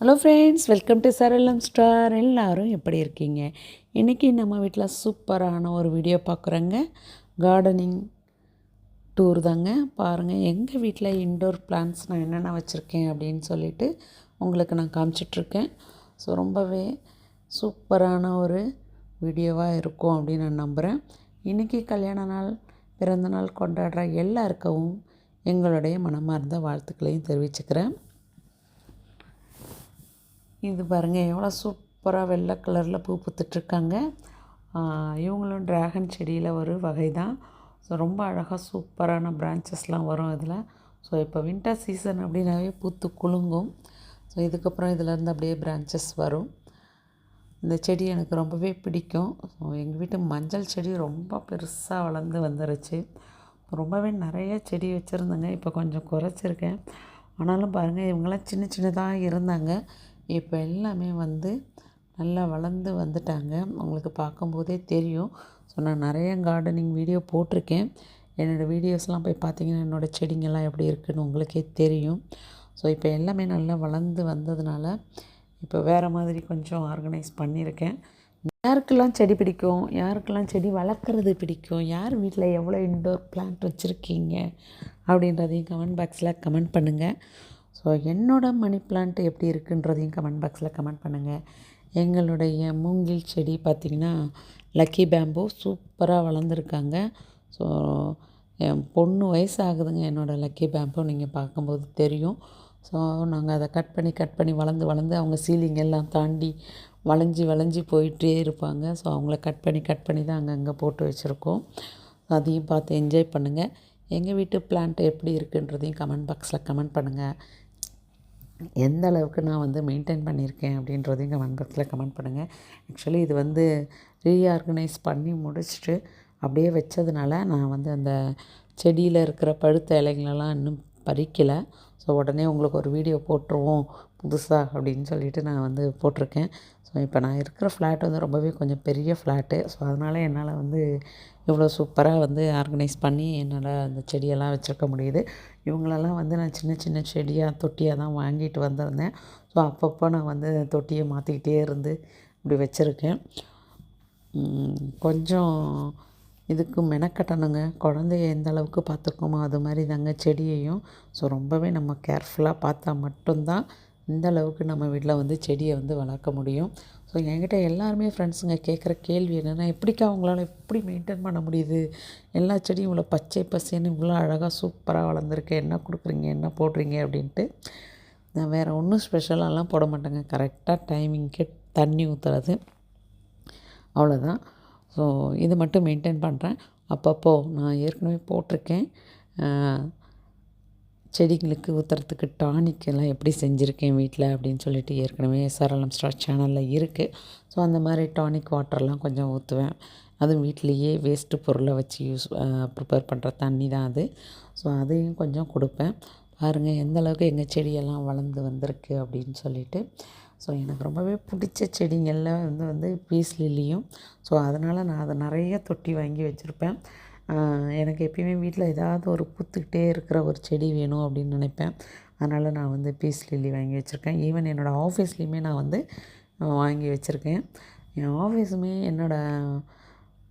Hello friends, welcome to Saralam star. எல்லோரும் எப்படி இருக்கீங்க? இன்றைக்கி நம்ம வீட்டில் சூப்பரான ஒரு வீடியோ பார்க்குறோங்க. கார்டனிங் டூர் தாங்க. பாருங்கள், எங்கள் வீட்டில் இன்டோர் பிளான்ட்ஸ் நான் என்னென்ன வச்சுருக்கேன் அப்படின்னு சொல்லிட்டு உங்களுக்கு நான் காமிச்சிட்ருக்கேன். ஸோ ரொம்பவே சூப்பரான ஒரு வீடியோவாக இருக்கும் அப்படின்னு நான் நம்புகிறேன். இன்றைக்கி கல்யாண நாள், பிறந்த நாள் கொண்டாடுற எல்லாருக்கும் எங்களுடைய மனமார்ந்த வாழ்த்துக்களையும் தெரிவிச்சுக்கிறேன். இது பாருங்கள், எவ்வளோ சூப்பராக வெள்ளை கலரில் பூ பூத்துட்ருக்காங்க. இவங்களும் ட்ராகன் செடியில் ஒரு வகை தான். ஸோ ரொம்ப அழகாக சூப்பரான பிரான்ச்சஸ்லாம் வரும் இதில். ஸோ இப்போ வின்டர் சீசன் அப்படின்னாவே பூத்து குலுங்கும். ஸோ இதுக்கப்புறம் இதிலேருந்து அப்படியே பிரான்ச்சஸ் வரும். இந்த செடி எனக்கு ரொம்பவே பிடிக்கும். ஸோ எங்கள் வீட்டு மஞ்சள் செடி ரொம்ப பெருசாக வளர்ந்து வந்துருச்சு. ரொம்பவே நிறைய செடி வச்சுருந்தேங்க, இப்போ கொஞ்சம் குறைச்சிருக்கேன். ஆனாலும் பாருங்கள், இவங்களாம் சின்ன சின்னதாக இருந்தாங்க, இப்போ எல்லாமே வந்து நல்லா வளர்ந்து வந்துட்டாங்க. உங்களுக்கு பார்க்கும்போதே தெரியும். ஸோ நான் நிறைய கார்டனிங் வீடியோ போட்டிருக்கேன். என்னோடய வீடியோஸ்லாம் போய் பார்த்தீங்கன்னா என்னோடய செடிங்கெல்லாம் எப்படி இருக்குதுன்னு உங்களுக்கே தெரியும். ஸோ இப்போ எல்லாமே நல்லா வளர்ந்து வந்ததுனால இப்போ வேறு மாதிரி கொஞ்சம் ஆர்கனைஸ் பண்ணியிருக்கேன். யாருக்கெல்லாம் செடி பிடிக்கும், யாருக்கெல்லாம் செடி வளர்க்குறது பிடிக்கும், யார் வீட்டில் எவ்வளோ இன்டோர் பிளான்ட் வச்சுருக்கீங்க அப்படின்றதையும் கமெண்ட் பாக்ஸில் கமெண்ட் பண்ணுங்கள். ஸோ என்னோடய மணி பிளான்ட் எப்படி இருக்குன்றதையும் கமெண்ட் பாக்ஸில் கமெண்ட் பண்ணுங்கள். எங்களுடைய மூங்கில் செடி பார்த்திங்கன்னா லக்கி பேம்போ சூப்பராக வளர்ந்துருக்காங்க. ஸோ என் பொண்ணு வயசு ஆகுதுங்க என்னோடய லக்கி பேம்போ, நீங்கள் பார்க்கும்போது தெரியும். ஸோ நாங்கள் அதை கட் பண்ணி வளர்ந்து அவங்க சீலிங் எல்லாம் தாண்டி வளைஞ்சி போயிட்டே இருப்பாங்க. ஸோ அவங்கள கட் பண்ணி தான் அங்கங்கே போட்டு வச்சுருக்கோம். அதையும் பார்த்து என்ஜாய் பண்ணுங்கள். எங்கள் வீட்டு பிளான்ட் எப்படி இருக்குன்றதையும் கமெண்ட் பாக்ஸில் கமெண்ட் பண்ணுங்கள். எந்த அளவுக்கு நான் வந்து மெயின்டைன் பண்ணியிருக்கேன் அப்படின்றதையும் கமெண்ட் பாக்ஸில் கமெண்ட் பண்ணுங்கள். ஆக்சுவலி இது வந்து ரீஆர்கனைஸ் பண்ணி முடிச்சுட்டு அப்படியே வச்சதுனால நான் வந்து அந்த செடியில் இருக்கிற பழுத்த இலைங்களெல்லாம் இன்னும் பறிக்கலை. ஸோ உடனே உங்களுக்கு ஒரு வீடியோ போட்டுருவோம் புதுசாக அப்படின்னு சொல்லிட்டு நான் வந்து போட்டிருக்கேன். ஸோ இப்போ நான் இருக்கிற ஃப்ளாட் வந்து ரொம்பவே கொஞ்சம் பெரிய ஃப்ளாட்டு. ஸோ அதனால் என்னால் வந்து இவ்வளோ சூப்பராக வந்து ஆர்கனைஸ் பண்ணி என்னால் அந்த செடியெல்லாம் வச்சுருக்க முடியுது. இவங்களெல்லாம் வந்து நான் சின்ன செடியாக தொட்டியாக தான் வாங்கிட்டு வந்திருந்தேன். ஸோ அப்பப்போ நான் வந்து தொட்டியை மாற்றிக்கிட்டே இருந்து இப்படி வச்சுருக்கேன். கொஞ்சம் இதுக்கு மெனக்கட்டணுங்க. குழந்தைய எந்த அளவுக்கு பார்த்துக்கோமோ அது மாதிரி தாங்க செடியையும். ஸோ ரொம்பவே நம்ம கேர்ஃபுல்லாக பார்த்தா மட்டும்தான் இந்த அளவுக்கு நம்ம வீட்டில் வந்து செடியை வந்து வளர்க்க முடியும். ஸோ என்கிட்ட எல்லாருமே ஃப்ரெண்ட்ஸுங்க கேட்குற கேள்வி என்னென்னா, எப்படிக்கா அவங்களால எப்படி மெயின்டைன் பண்ண முடியுது? எல்லா செடியும் இவ்வளோ பச்சை பசேன்னு இவ்வளோ அழகாக சூப்பராக வளர்ந்துருக்கு, என்ன கொடுக்குறீங்க, என்ன போடுறீங்க அப்படின்ட்டு. நான் வேறு ஒன்றும் ஸ்பெஷலாலாம் போட மாட்டேங்க. கரெக்டாக டைமிங்க்கு தண்ணி ஊற்றுறது, அவ்வளோதான். ஸோ இது மட்டும் மெயின்டைன் பண்ணுறேன். அப்பப்போ நான் ஏற்கனவே போட்டிருக்கேன், செடிங்களுக்கு ஊற்றுறதுக்கு டானிக் எல்லாம் எப்படி செஞ்சுருக்கேன் வீட்டில் அப்படின்னு சொல்லிட்டு ஏற்கனவே சரளம் ஸ்டார் சேனலில் இருக்குது. ஸோ அந்த மாதிரி டானிக் வாட்டர்லாம் கொஞ்சம் ஊற்றுவேன். அதுவும் வீட்டிலையே வேஸ்ட்டு பொருளை வச்சு ப்ரிப்பேர் பண்ணுற தண்ணி தான் அது. ஸோ அதையும் கொஞ்சம் கொடுப்பேன். பாருங்கள் எந்த அளவுக்கு எங்கள் செடியெல்லாம் வளர்ந்து வந்திருக்கு அப்படின்னு சொல்லிட்டு. ஸோ எனக்கு ரொம்பவே பிடிச்ச செடிங்களில் வந்து பீஸ் லில்லியும். ஸோ அதனால் நான் அதை நிறைய தொட்டி வாங்கி வச்சுருப்பேன். எனக்கு எப்பயுமே வீட்டில் ஏதாவது ஒரு பூத்துக்கிட்டே இருக்கிற ஒரு செடி வேணும் அப்படின்னு நினைப்பேன். அதனால் நான் வந்து பீஸ் லில்லி வாங்கி வச்சுருக்கேன். ஈவன் என்னோடய ஆஃபீஸ்லேயுமே நான் வந்து வாங்கி வச்சுருக்கேன். என் ஆஃபீஸுமே என்னோடய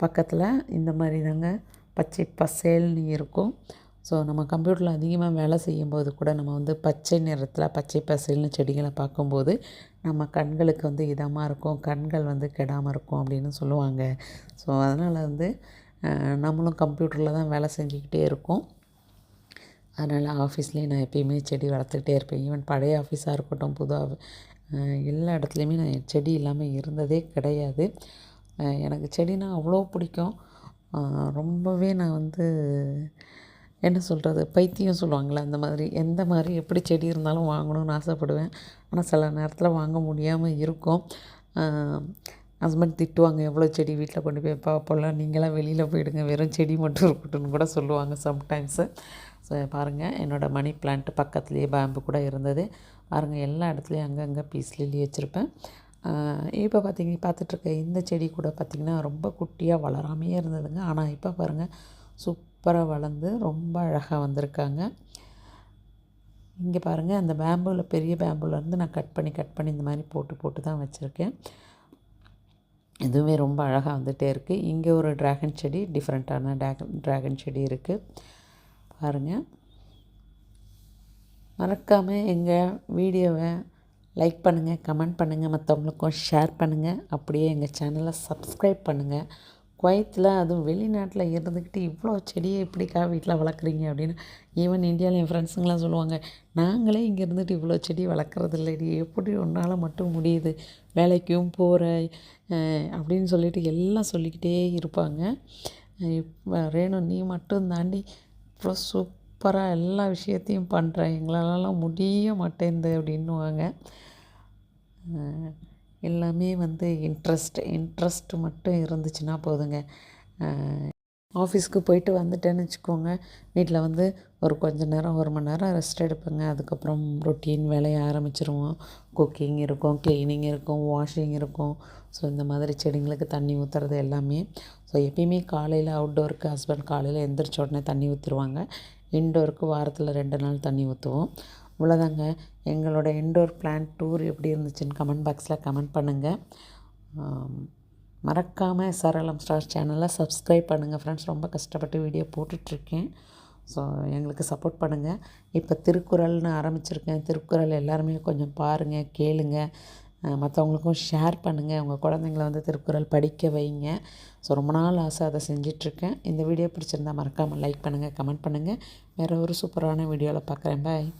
பக்கத்தில் இந்த மாதிரி தாங்க பச்சை பசேல்னு இருக்கும். ஸோ நம்ம கம்ப்யூட்டரில் அதிகமாக வேலை செய்யும்போது கூட நம்ம வந்து பச்சை நிறத்தில் பச்சை பசேல்னு செடிகளை பார்க்கும்போது நம்ம கண்களுக்கு வந்து இதமாக இருக்கும், கண்கள் வந்து கெடாமல் இருக்கும் அப்படின்னு சொல்லுவாங்க. ஸோ அதனால் வந்து நம்மளும் கம்ப்யூட்டரில் தான் வேலை செஞ்சுக்கிட்டே இருக்கோம். அதனால் ஆஃபீஸ்லேயே நான் எப்பயுமே செடி வளர்த்துக்கிட்டே இருப்பேன். ஈவன் பழைய ஆஃபீஸாக இருக்கட்டும், புது எல்லா இடத்துலையுமே நான் செடி இல்லாமல் இருந்ததே கிடையாது. எனக்கு செடினா அவ்வளோ பிடிக்கும். ரொம்பவே நான் வந்து என்ன சொல்கிறது, பைத்தியம் சொல்லுவாங்கள்ல, அந்த மாதிரி எந்த மாதிரி எப்படி செடி இருந்தாலும் வாங்கணும்னு ஆசைப்படுவேன். ஆனால் சில நேரத்தில் வாங்க முடியாமல் இருக்கும். ஹஸ்பண்ட் திட்டுவாங்க, எவ்வளோ செடி வீட்டில் கொண்டு போய் வைப்பா, அப்போல்லாம் நீங்களாம் வெளியில் போயிடுங்க, வெறும் செடி மட்டும் இருக்கட்டும்னு கூட சொல்லுவாங்க சம்டைம்ஸு. ஸோ பாருங்கள், என்னோடய மணி பிளான்ட் பக்கத்துலேயே பேம்பு கூட இருந்தது. பாருங்கள், எல்லா இடத்துலையும் அங்கங்கே பீஸ் லில்லி வச்சுருப்பேன். இப்போ பார்த்துட்ருக்க இந்த செடி கூட பார்த்திங்கன்னா ரொம்ப குட்டியாக வளராமையே இருந்ததுங்க. ஆனால் இப்போ பாருங்கள், சூப்பராக வளர்ந்து ரொம்ப அழகாக வந்திருக்காங்க. இங்கே பாருங்கள், அந்த பேம்பூவில் பெரிய பேம்பூலேருந்து நான் கட் பண்ணி இந்த மாதிரி போட்டு தான் வச்சுருக்கேன். இதுவுமே ரொம்ப அழகாக வந்துகிட்டே இருக்குது. இங்கே ஒரு ட்ராகன் செடி, டிஃப்ரெண்ட்டான ட்ராகன் செடி இருக்குது பாருங்கள். மறக்காமல் எங்கள் வீடியோவை லைக் பண்ணுங்கள், கமெண்ட் பண்ணுங்கள், மற்றவங்களுக்கும் ஷேர் பண்ணுங்கள். அப்படியே எங்கள் சேனலை சப்ஸ்கிரைப் பண்ணுங்கள். குவைத்தில் அதுவும் வெளிநாட்டில் இருந்துக்கிட்டு இவ்வளோ செடியை எப்படிக்கா வீட்டில் வளர்க்குறீங்க அப்படின்னு ஈவன் இந்தியாவில் என் ஃப்ரெண்ட்ஸுங்களாம் சொல்லுவாங்க, நாங்களே இங்கே இருந்துட்டு இவ்வளோ செடி வளர்க்குறது இல்லைடி, எப்படி உன்னால் மட்டும் முடியுது, வேலைக்கும் போகிற அப்படின்னு சொல்லிட்டு எல்லாம் சொல்லிக்கிட்டே இருப்பாங்க. ரேணு நீ மட்டும் தாண்டி இவ்வளோ சூப்பராக எல்லா விஷயத்தையும் பண்ணுற, எங்களாலலாம் முடிய மாட்டேங்குது அப்படின்னுவாங்க. எல்லாமே வந்து இன்ட்ரெஸ்ட் மட்டும் இருந்துச்சுன்னா போதுங்க. ஆஃபீஸ்க்கு போயிட்டு வந்துட்டேன்னு வச்சுக்கோங்க, வீட்டில் வந்து ஒரு கொஞ்ச நேரம் 1 மணி நேரம் ரெஸ்ட் எடுப்பேங்க. அதுக்கப்புறம் ரொட்டீன் வேலையை ஆரம்பிச்சிருவோம். குக்கிங் இருக்கும், க்ளீனிங் இருக்கும், வாஷிங் இருக்கும். ஸோ இந்த மாதிரி செடிங்களுக்கு தண்ணி ஊற்றுறது எல்லாமே. ஸோ எப்பயுமே காலையில் அவுட்டோருக்கு ஹஸ்பண்ட் காலையில் எந்திரிச்ச உடனே தண்ணி ஊற்றிடுவாங்க. இன்டோருக்கு வாரத்தில் 2 நாள் தண்ணி ஊற்றுவோம். இவ்வளோதாங்க. எங்களோட இன்டோர் பிளான்ட் டூர் எப்படி இருந்துச்சுன்னு கமெண்ட் பாக்ஸில் கமெண்ட் பண்ணுங்கள். மறக்காமல் SRLM ஸ்டார் சேனலை சப்ஸ்கிரைப் பண்ணுங்கள் ஃப்ரெண்ட்ஸ். ரொம்ப கஷ்டப்பட்டு வீடியோ போட்டுட்ருக்கேன். ஸோ எங்களுக்கு சப்போர்ட் பண்ணுங்கள். இப்போ திருக்குறள்னு ஆரம்பிச்சிருக்கேன். திருக்குறள் எல்லாருமே கொஞ்சம் பாருங்கள், கேளுங்க, மற்றவங்களுக்கும் ஷேர் பண்ணுங்கள். உங்கள் குழந்தைங்கள வந்து திருக்குறள் படிக்க வைங்க. ஸோ ரொம்ப நாள் ஆசை, அதை செஞ்சிட்ருக்கேன். இந்த வீடியோ பிடிச்சிருந்தால் மறக்காமல் லைக் பண்ணுங்கள், கமெண்ட் பண்ணுங்கள். வேறு ஒரு சூப்பரான வீடியோவில் பார்க்குறேன். பாய்.